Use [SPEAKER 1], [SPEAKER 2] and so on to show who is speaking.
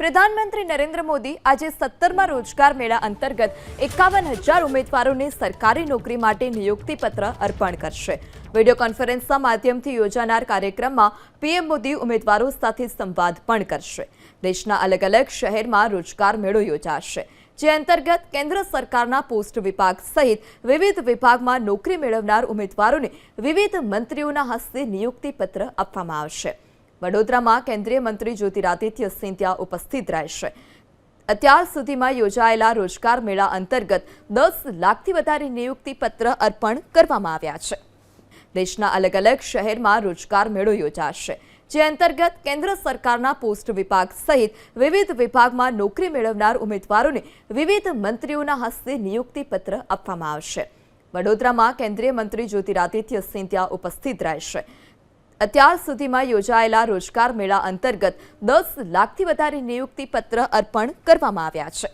[SPEAKER 1] પ્રધાનમંત્રી નરેન્દ્ર મોદી આજે 17મા રોજગાર મેળા અંતર્ગત 51,000 ઉમેદવારોને સરકારી નોકરી માટે નિયુક્તિપત્ર અર્પણ કરશે। વિડિયો કોન્ફરન્સના માધ્યમથી યોજાનાર કાર્યક્રમમાં પીએમ મોદી ઉમેદવારો સાથે સંવાદ પણ કરશે। દેશના અલગ અલગ શહેરમાં રોજગાર મેળો યોજાશે, જે અંતર્ગત કેન્દ્ર સરકારના પોસ્ટ વિભાગ સહિત વિવિધ વિભાગમાં નોકરી મેળવનાર ઉમેદવારોને વિવિધ મંત્રીઓના હસ્તે નિયુક્તિપત્ર આપવામાં આવશે। વડોદરામાં કેન્દ્રીય મંત્રી જ્યોતિરાદિત્ય સિંધિયા ઉપસ્થિત રહેશે। અત્યાર સુધીમાં યોજાયેલા રોજગાર મેળા અંતર્ગત 10 લાખથી વધારે નિયુક્તિપત્ર અર્પણ કરવામાં આવ્યા છે। દેશના અલગ અલગ શહેરમાં રોજગાર મેળો યોજાશે, જે અંતર્ગત કેન્દ્ર સરકારના પોસ્ટ વિભાગ સહિત વિવિધ વિભાગમાં નોકરી મેળવનાર ઉમેદવારોને વિવિધ મંત્રીઓના હસ્તે નિયુક્તિપત્ર આપવામાં આવશે। વડોદરામાં કેન્દ્રીય મંત્રી જ્યોતિરાદિત્ય સિંધિયા ઉપસ્થિત રહેશે। અત્યાર સુધીમાં યોજાયેલા રોજગાર મેળા અંતર્ગત 10 લાખથી વધારે નિયુક્તિપત્ર અર્પણ કરવામાં આવ્યા છે।